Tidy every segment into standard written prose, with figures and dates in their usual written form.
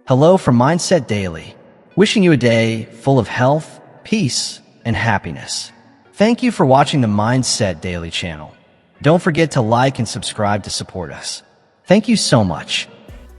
Hello from Mindset Daily, wishing you a day full of health, peace, and happiness. Thank you for watching the Mindset Daily channel. Don't forget to like and subscribe to support us. Thank you so much.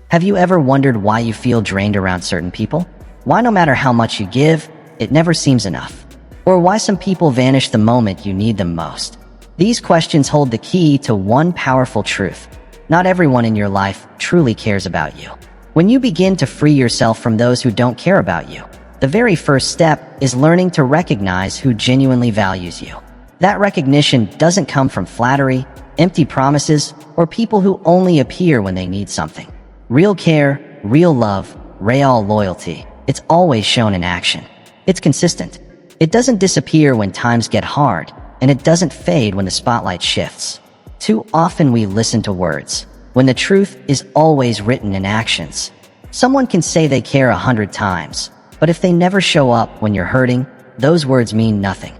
Have you ever wondered why you feel drained around certain people? Why no matter how much you give, it never seems enough? Or why some people vanish the moment you need them most? These questions hold the key to one powerful truth. Not everyone in your life truly cares about you. When you begin to free yourself from those who don't care about you, the very first step is learning to recognize who genuinely values you. That recognition doesn't come from flattery, empty promises, or people who only appear when they need something. Real care, real love, real loyalty, it's always shown in action. It's consistent. It doesn't disappear when times get hard, and it doesn't fade when the spotlight shifts. Too often we listen to words, when the truth is always written in actions. Someone can say they care 100 times, but if they never show up when you're hurting, those words mean nothing.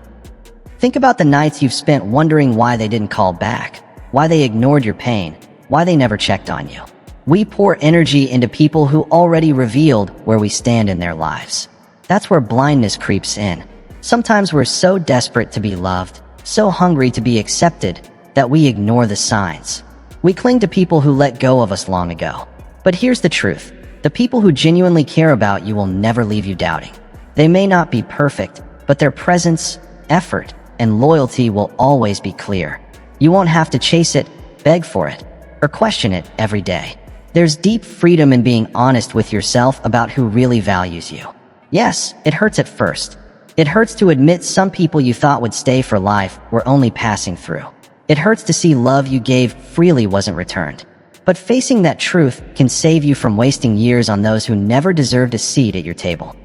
Think about the nights you've spent wondering why they didn't call back, why they ignored your pain, why they never checked on you. We pour energy into people who already revealed where we stand in their lives. That's where blindness creeps in. Sometimes we're so desperate to be loved, so hungry to be accepted, that we ignore the signs. We cling to people who let go of us long ago. But here's the truth. The people who genuinely care about you will never leave you doubting. They may not be perfect, but their presence, effort, and loyalty will always be clear. You won't have to chase it, beg for it, or question it every day. There's deep freedom in being honest with yourself about who really values you. Yes, it hurts at first. It hurts to admit some people you thought would stay for life were only passing through. It hurts to see love you gave freely wasn't returned. But facing that truth can save you from wasting years on those who never deserved a seat at your table.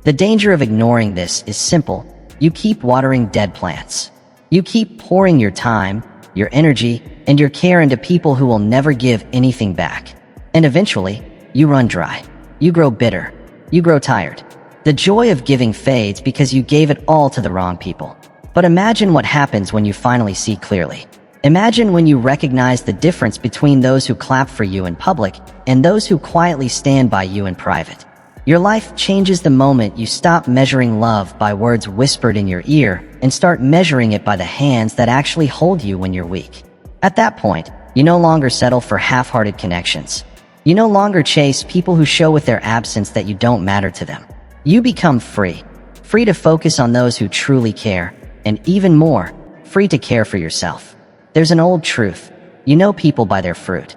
The danger of ignoring this is simple. You keep watering dead plants. You keep pouring your time, your energy, and your care into people who will never give anything back. And eventually, you run dry. You grow bitter. You grow tired. The joy of giving fades because you gave it all to the wrong people. But imagine what happens when you finally see clearly. Imagine when you recognize the difference between those who clap for you in public and those who quietly stand by you in private. Your life changes the moment you stop measuring love by words whispered in your ear and start measuring it by the hands that actually hold you when you're weak. At that point, you no longer settle for half-hearted connections. You no longer chase people who show with their absence that you don't matter to them. You become free. Free to focus on those who truly care, and even more, free to care for yourself. There's an old truth. You know people by their fruit.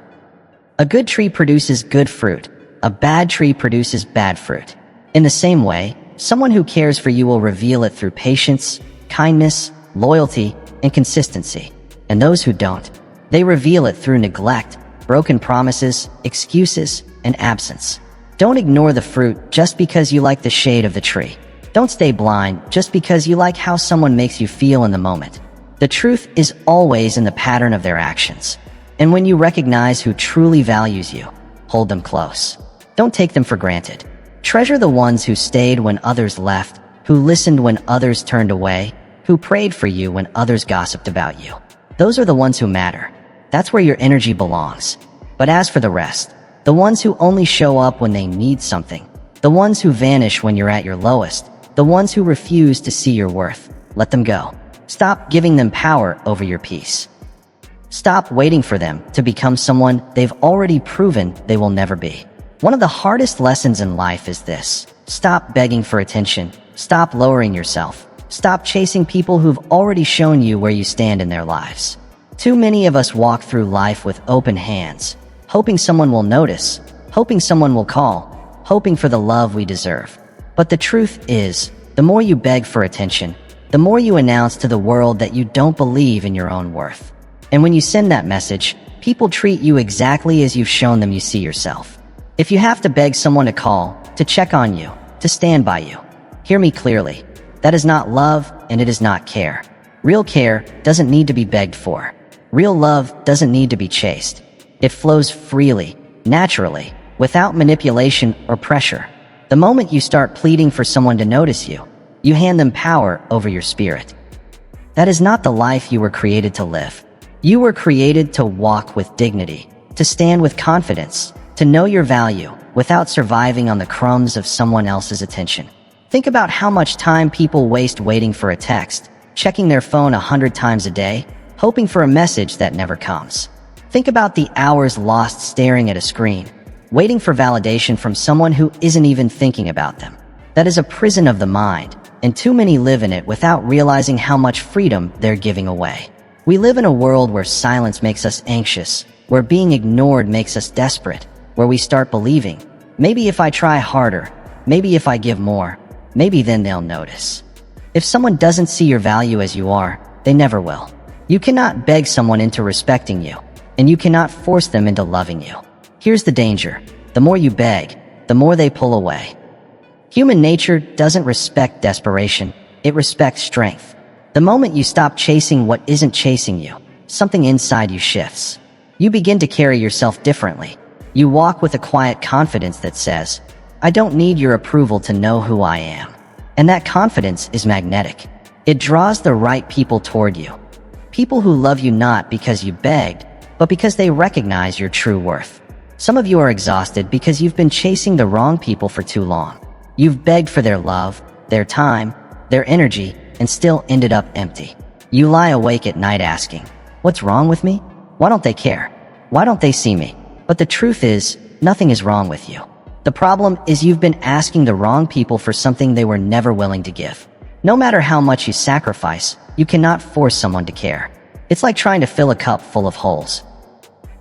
A good tree produces good fruit. A bad tree produces bad fruit. In the same way, someone who cares for you will reveal it through patience, kindness, loyalty, and consistency. And those who don't, they reveal it through neglect, broken promises, excuses, and absence. Don't ignore the fruit just because you like the shade of the tree. Don't stay blind just because you like how someone makes you feel in the moment. The truth is always in the pattern of their actions. And when you recognize who truly values you, hold them close. Don't take them for granted. Treasure the ones who stayed when others left, who listened when others turned away, who prayed for you when others gossiped about you. Those are the ones who matter. That's where your energy belongs. But as for the rest, the ones who only show up when they need something, the ones who vanish when you're at your lowest, the ones who refuse to see your worth, let them go. Stop giving them power over your peace. Stop waiting for them to become someone they've already proven they will never be. One of the hardest lessons in life is this. Stop begging for attention. Stop lowering yourself. Stop chasing people who've already shown you where you stand in their lives. Too many of us walk through life with open hands, hoping someone will notice, hoping someone will call, hoping for the love we deserve. But the truth is, the more you beg for attention, the more you announce to the world that you don't believe in your own worth. And when you send that message, people treat you exactly as you've shown them you see yourself. If you have to beg someone to call, to check on you, to stand by you, hear me clearly. That is not love, and it is not care. Real care doesn't need to be begged for. Real love doesn't need to be chased. It flows freely, naturally, without manipulation or pressure. The moment you start pleading for someone to notice you, you hand them power over your spirit. That is not the life you were created to live. You were created to walk with dignity, to stand with confidence, to know your value, without surviving on the crumbs of someone else's attention. Think about how much time people waste waiting for a text, checking their phone 100 times a day, hoping for a message that never comes. Think about the hours lost staring at a screen, waiting for validation from someone who isn't even thinking about them. That is a prison of the mind, and too many live in it without realizing how much freedom they're giving away. We live in a world where silence makes us anxious, where being ignored makes us desperate, where we start believing, maybe if I try harder, maybe if I give more, maybe then they'll notice. If someone doesn't see your value as you are, they never will. You cannot beg someone into respecting you, and you cannot force them into loving you. Here's the danger. The more you beg, the more they pull away. Human nature doesn't respect desperation, it respects strength. The moment you stop chasing what isn't chasing you, something inside you shifts. You begin to carry yourself differently. You walk with a quiet confidence that says, I don't need your approval to know who I am. And that confidence is magnetic. It draws the right people toward you. People who love you not because you begged, but because they recognize your true worth. Some of you are exhausted because you've been chasing the wrong people for too long. You've begged for their love, their time, their energy, and still ended up empty. You lie awake at night asking, what's wrong with me? Why don't they care? Why don't they see me? But the truth is, nothing is wrong with you. The problem is you've been asking the wrong people for something they were never willing to give. No matter how much you sacrifice, you cannot force someone to care. It's like trying to fill a cup full of holes.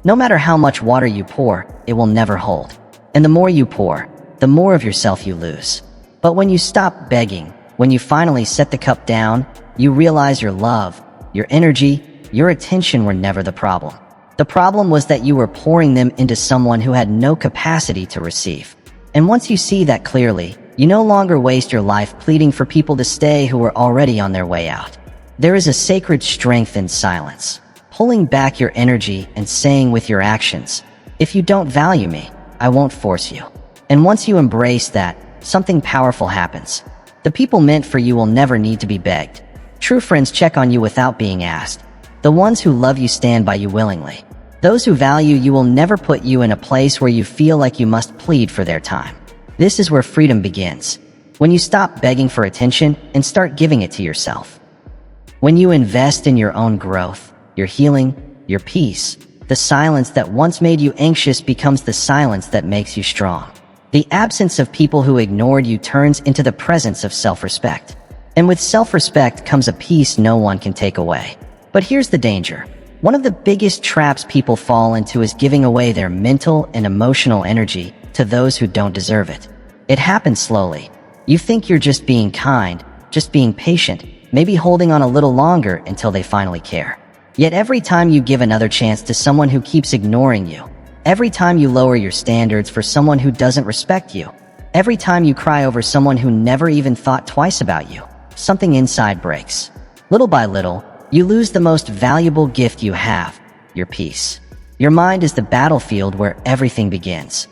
No matter how much water you pour, it will never hold. And the more you pour, the more of yourself you lose. But when you stop begging, when you finally set the cup down, you realize your love, your energy, your attention were never the problem. The problem was that you were pouring them into someone who had no capacity to receive. And once you see that clearly, you no longer waste your life pleading for people to stay who were already on their way out. There is a sacred strength in silence, pulling back your energy and saying with your actions, if you don't value me, I won't force you. And once you embrace that, something powerful happens. The people meant for you will never need to be begged. True friends check on you without being asked. The ones who love you stand by you willingly. Those who value you will never put you in a place where you feel like you must plead for their time. This is where freedom begins. When you stop begging for attention and start giving it to yourself. When you invest in your own growth, your healing, your peace, the silence that once made you anxious becomes the silence that makes you strong. The absence of people who ignored you turns into the presence of self-respect. And with self-respect comes a peace no one can take away. But here's the danger. One of the biggest traps people fall into is giving away their mental and emotional energy to those who don't deserve it. It happens slowly. You think you're just being kind, just being patient, maybe holding on a little longer until they finally care. Yet every time you give another chance to someone who keeps ignoring you, every time you lower your standards for someone who doesn't respect you, every time you cry over someone who never even thought twice about you, something inside breaks. Little by little, you lose the most valuable gift you have, your peace. Your mind is the battlefield where everything begins.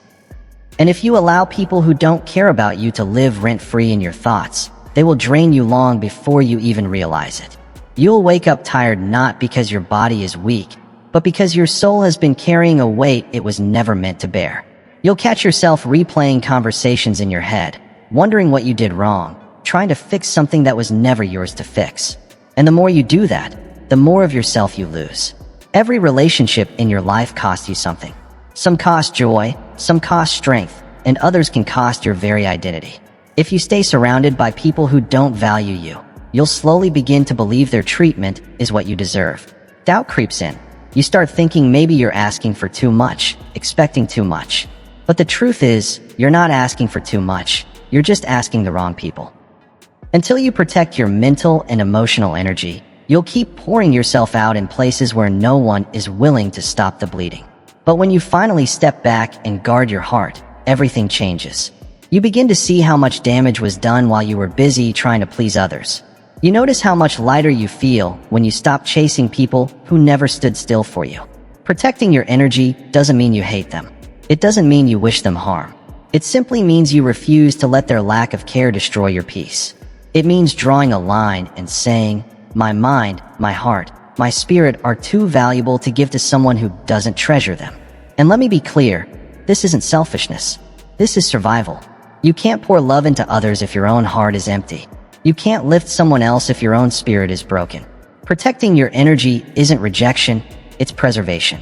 And if you allow people who don't care about you to live rent-free in your thoughts, they will drain you long before you even realize it. You'll wake up tired not because your body is weak, but because your soul has been carrying a weight it was never meant to bear. You'll catch yourself replaying conversations in your head, wondering what you did wrong, trying to fix something that was never yours to fix. And the more you do that, the more of yourself you lose. Every relationship in your life costs you something. Some cost joy, some cost strength, and others can cost your very identity. If you stay surrounded by people who don't value you, you'll slowly begin to believe their treatment is what you deserve. Doubt creeps in. You start thinking maybe you're asking for too much, expecting too much. But the truth is, you're not asking for too much. You're just asking the wrong people. Until you protect your mental and emotional energy, you'll keep pouring yourself out in places where no one is willing to stop the bleeding. But when you finally step back and guard your heart, everything changes. You begin to see how much damage was done while you were busy trying to please others. You notice how much lighter you feel when you stop chasing people who never stood still for you. Protecting your energy doesn't mean you hate them. It doesn't mean you wish them harm. It simply means you refuse to let their lack of care destroy your peace. It means drawing a line and saying, my mind, my heart, my spirit are too valuable to give to someone who doesn't treasure them. And let me be clear, this isn't selfishness. This is survival. You can't pour love into others if your own heart is empty. You can't lift someone else if your own spirit is broken. Protecting your energy isn't rejection, it's preservation.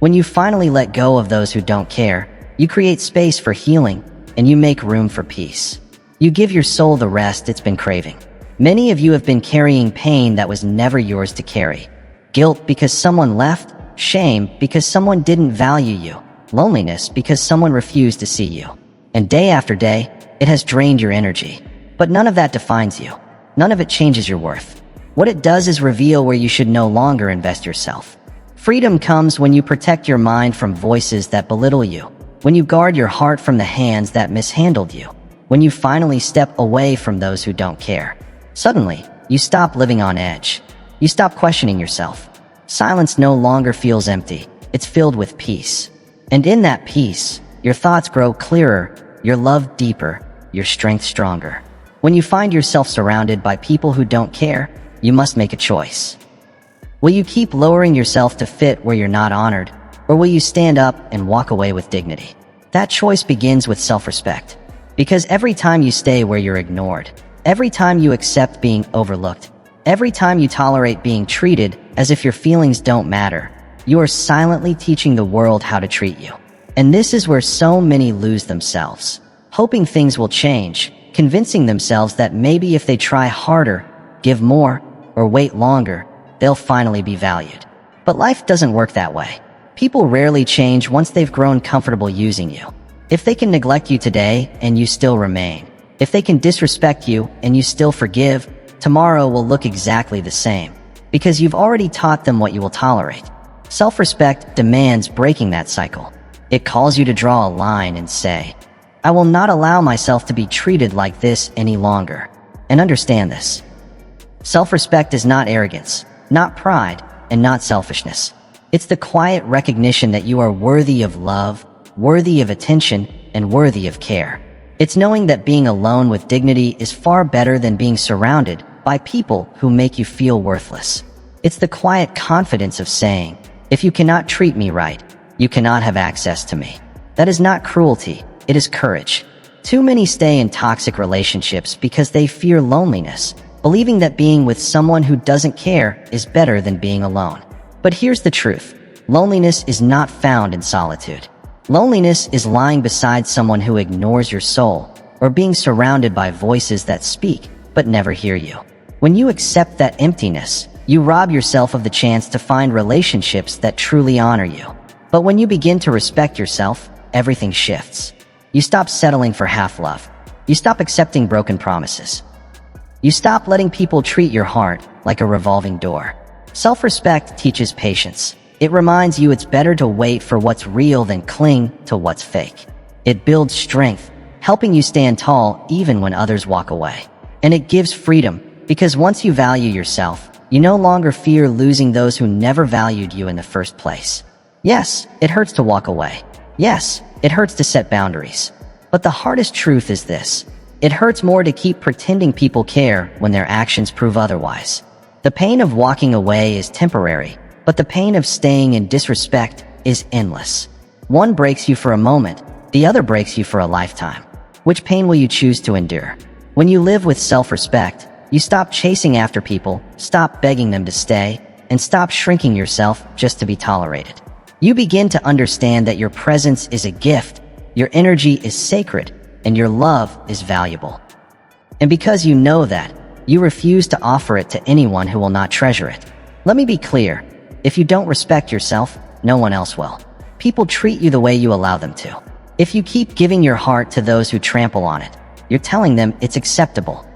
When you finally let go of those who don't care, you create space for healing, and you make room for peace. You give your soul the rest it's been craving. Many of you have been carrying pain that was never yours to carry. Guilt because someone left, shame because someone didn't value you, loneliness because someone refused to see you. And day after day, it has drained your energy. But none of that defines you. None of it changes your worth. What it does is reveal where you should no longer invest yourself. Freedom comes when you protect your mind from voices that belittle you, when you guard your heart from the hands that mishandled you, when you finally step away from those who don't care. Suddenly, you stop living on edge. You stop questioning yourself. Silence no longer feels empty. It's filled with peace. And in that peace, your thoughts grow clearer, your love deeper, your strength stronger. When you find yourself surrounded by people who don't care, you must make a choice. Will you keep lowering yourself to fit where you're not honored, or will you stand up and walk away with dignity? That choice begins with self-respect. Because every time you stay where you're ignored, every time you accept being overlooked, every time you tolerate being treated as if your feelings don't matter, you are silently teaching the world how to treat you. And this is where so many lose themselves, hoping things will change, convincing themselves that maybe if they try harder, give more, or wait longer, they'll finally be valued. But life doesn't work that way. People rarely change once they've grown comfortable using you. If they can neglect you today and you still remain, if they can disrespect you and you still forgive, tomorrow will look exactly the same, because you've already taught them what you will tolerate. Self-respect demands breaking that cycle. It calls you to draw a line and say, I will not allow myself to be treated like this any longer. And understand this. Self-respect is not arrogance, not pride, and not selfishness. It's the quiet recognition that you are worthy of love, worthy of attention, and worthy of care. It's knowing that being alone with dignity is far better than being surrounded by people who make you feel worthless. It's the quiet confidence of saying, if you cannot treat me right, you cannot have access to me. That is not cruelty, it is courage. Too many stay in toxic relationships because they fear loneliness, believing that being with someone who doesn't care is better than being alone. But here's the truth. Loneliness is not found in solitude. Loneliness is lying beside someone who ignores your soul, or being surrounded by voices that speak but never hear you. When you accept that emptiness, you rob yourself of the chance to find relationships that truly honor you. But when you begin to respect yourself, everything shifts. You stop settling for half love. You stop accepting broken promises. You stop letting people treat your heart like a revolving door. Self-respect teaches patience. It reminds you it's better to wait for what's real than cling to what's fake. It builds strength, helping you stand tall even when others walk away. And it gives freedom, because once you value yourself, you no longer fear losing those who never valued you in the first place. Yes, it hurts to walk away. Yes, it hurts to set boundaries. But the hardest truth is this. It hurts more to keep pretending people care when their actions prove otherwise. The pain of walking away is temporary, but the pain of staying in disrespect is endless. One breaks you for a moment, the other breaks you for a lifetime. Which pain will you choose to endure? When you live with self-respect, you stop chasing after people, stop begging them to stay, and stop shrinking yourself just to be tolerated. You begin to understand that your presence is a gift, your energy is sacred, and your love is valuable. And because you know that, you refuse to offer it to anyone who will not treasure it. Let me be clear. If you don't respect yourself, no one else will. People treat you the way you allow them to. If you keep giving your heart to those who trample on it, you're telling them it's acceptable.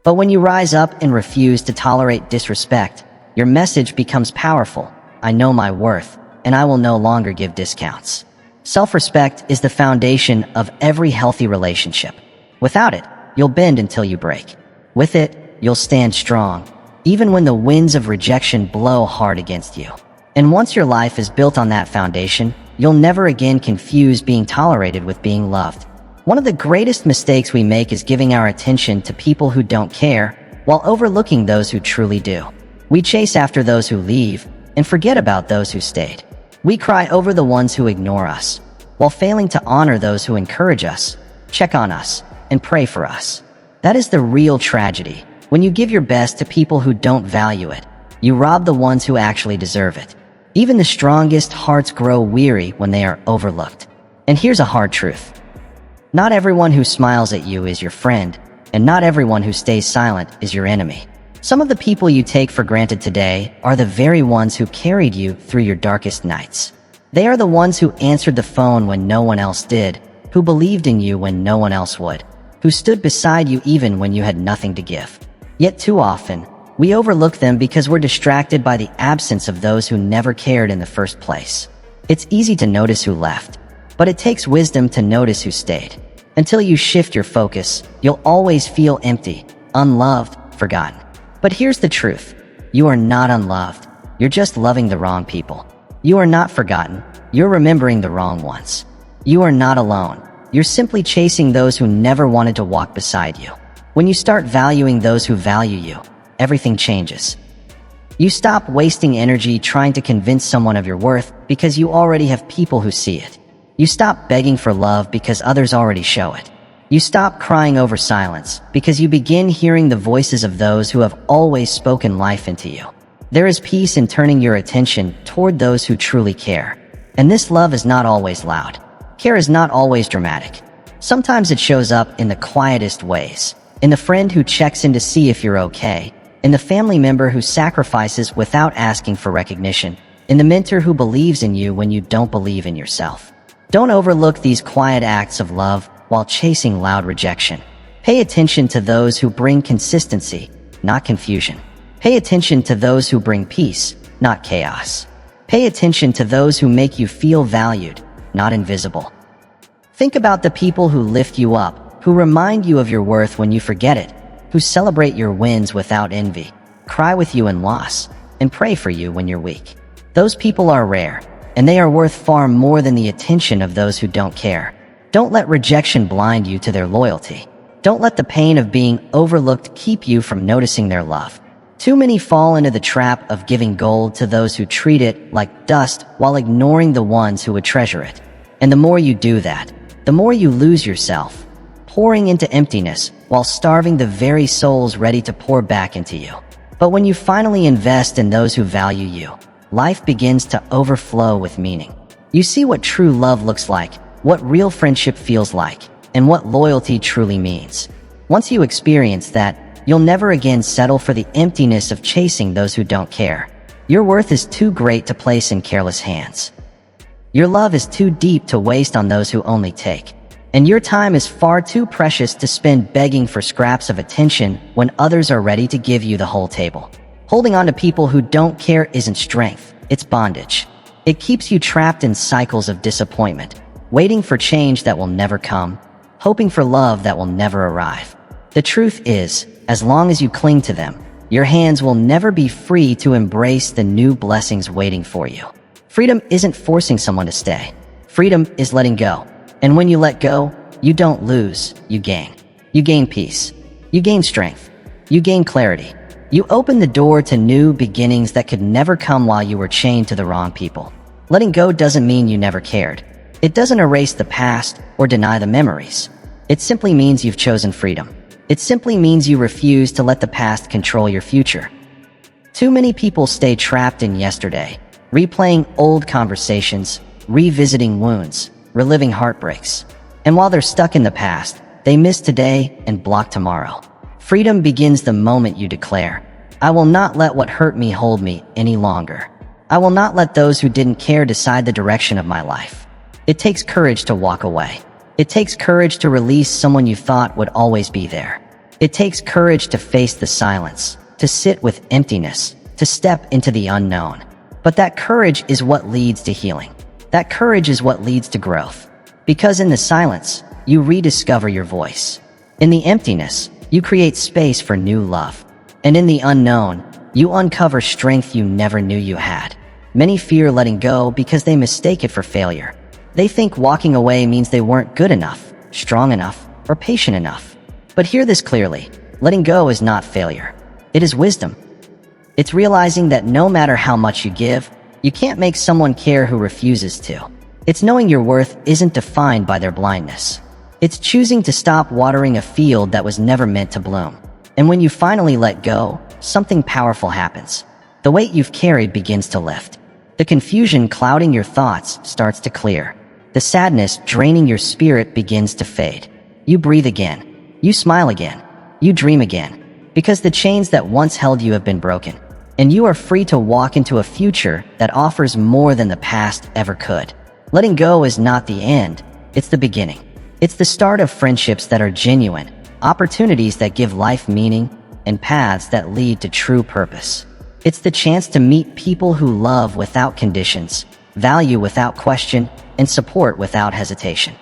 But when you rise up and refuse to tolerate disrespect, your message becomes powerful. I know my worth, and I will no longer give discounts. Self-respect is the foundation of every healthy relationship. Without it, you'll bend until you break. With it, you'll stand strong, even when the winds of rejection blow hard against you. And once your life is built on that foundation, you'll never again confuse being tolerated with being loved. One of the greatest mistakes we make is giving our attention to people who don't care, while overlooking those who truly do. We chase after those who leave, and forget about those who stayed. We cry over the ones who ignore us, while failing to honor those who encourage us, check on us, and pray for us. That is the real tragedy. When you give your best to people who don't value it, you rob the ones who actually deserve it. Even the strongest hearts grow weary when they are overlooked. And here's a hard truth. Not everyone who smiles at you is your friend, and not everyone who stays silent is your enemy. Some of the people you take for granted today are the very ones who carried you through your darkest nights. They are the ones who answered the phone when no one else did, who believed in you when no one else would, who stood beside you even when you had nothing to give. Yet too often, we overlook them because we're distracted by the absence of those who never cared in the first place. It's easy to notice who left, but it takes wisdom to notice who stayed. Until you shift your focus, you'll always feel empty, unloved, forgotten. But here's the truth. You are not unloved. You're just loving the wrong people. You are not forgotten. You're remembering the wrong ones. You are not alone. You're simply chasing those who never wanted to walk beside you. When you start valuing those who value you, everything changes. You stop wasting energy trying to convince someone of your worth because you already have people who see it. You stop begging for love because others already show it. You stop crying over silence because you begin hearing the voices of those who have always spoken life into you. There is peace in turning your attention toward those who truly care. And this love is not always loud. Care is not always dramatic. Sometimes it shows up in the quietest ways. In the friend who checks in to see if you're okay. In the family member who sacrifices without asking for recognition. In the mentor who believes in you when you don't believe in yourself. Don't overlook these quiet acts of love while chasing loud rejection. Pay attention to those who bring consistency, not confusion. Pay attention to those who bring peace, not chaos. Pay attention to those who make you feel valued, not invisible. Think about the people who lift you up, who remind you of your worth when you forget it, who celebrate your wins without envy, cry with you in loss, and pray for you when you're weak. Those people are rare, and they are worth far more than the attention of those who don't care. Don't let rejection blind you to their loyalty. Don't let the pain of being overlooked keep you from noticing their love. Too many fall into the trap of giving gold to those who treat it like dust while ignoring the ones who would treasure it. And the more you do that, the more you lose yourself, pouring into emptiness while starving the very souls ready to pour back into you. But when you finally invest in those who value you, life begins to overflow with meaning. You see what true love looks like, what real friendship feels like, and what loyalty truly means. Once you experience that, you'll never again settle for the emptiness of chasing those who don't care. Your worth is too great to place in careless hands. Your love is too deep to waste on those who only take. And your time is far too precious to spend begging for scraps of attention when others are ready to give you the whole table. Holding on to people who don't care isn't strength, it's bondage. It keeps you trapped in cycles of disappointment, waiting for change that will never come, hoping for love that will never arrive. The truth is, as long as you cling to them, your hands will never be free to embrace the new blessings waiting for you. Freedom isn't forcing someone to stay. Freedom is letting go. And when you let go, you don't lose, you gain. You gain peace. You gain strength. You gain clarity. You open the door to new beginnings that could never come while you were chained to the wrong people. Letting go doesn't mean you never cared. It doesn't erase the past or deny the memories. It simply means you've chosen freedom. It simply means you refuse to let the past control your future. Too many people stay trapped in yesterday, replaying old conversations, revisiting wounds, reliving heartbreaks. And while they're stuck in the past, they miss today and block tomorrow. Freedom begins the moment you declare, I will not let what hurt me hold me any longer. I will not let those who didn't care decide the direction of my life. It takes courage to walk away. It takes courage to release someone you thought would always be there. It takes courage to face the silence, to sit with emptiness, to step into the unknown. But that courage is what leads to healing. That courage is what leads to growth. Because in the silence, you rediscover your voice. In the emptiness, you create space for new love. And in the unknown, you uncover strength you never knew you had. Many fear letting go because they mistake it for failure. They think walking away means they weren't good enough, strong enough, or patient enough. But hear this clearly, letting go is not failure. It is wisdom. It's realizing that no matter how much you give, you can't make someone care who refuses to. It's knowing your worth isn't defined by their blindness. It's choosing to stop watering a field that was never meant to bloom. And when you finally let go, something powerful happens. The weight you've carried begins to lift. The confusion clouding your thoughts starts to clear. The sadness draining your spirit begins to fade. You breathe again. You smile again. You dream again. Because the chains that once held you have been broken. And you are free to walk into a future that offers more than the past ever could. Letting go is not the end, it's the beginning. It's the start of friendships that are genuine, opportunities that give life meaning, and paths that lead to true purpose. It's the chance to meet people who love without conditions, value without question, and support without hesitation.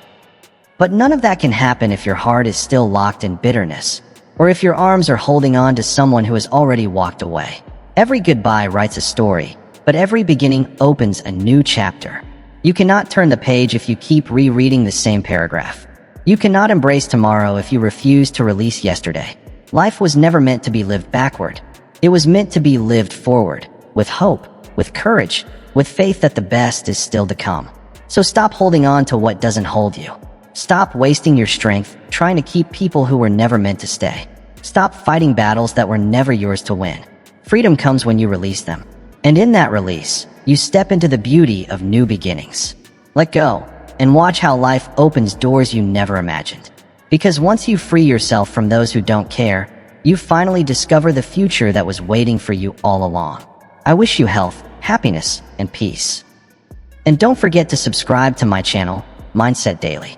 But none of that can happen if your heart is still locked in bitterness, or if your arms are holding on to someone who has already walked away. Every goodbye writes a story, but every beginning opens a new chapter. You cannot turn the page if you keep rereading the same paragraph. You cannot embrace tomorrow if you refuse to release yesterday. Life was never meant to be lived backward. It was meant to be lived forward, with hope, with courage, with faith that the best is still to come. So stop holding on to what doesn't hold you. Stop wasting your strength trying to keep people who were never meant to stay. Stop fighting battles that were never yours to win. Freedom comes when you release them. And in that release, you step into the beauty of new beginnings. Let go, and watch how life opens doors you never imagined. Because once you free yourself from those who don't care, you finally discover the future that was waiting for you all along. I wish you health, happiness, and peace. And don't forget to subscribe to my channel, Mindset Daily.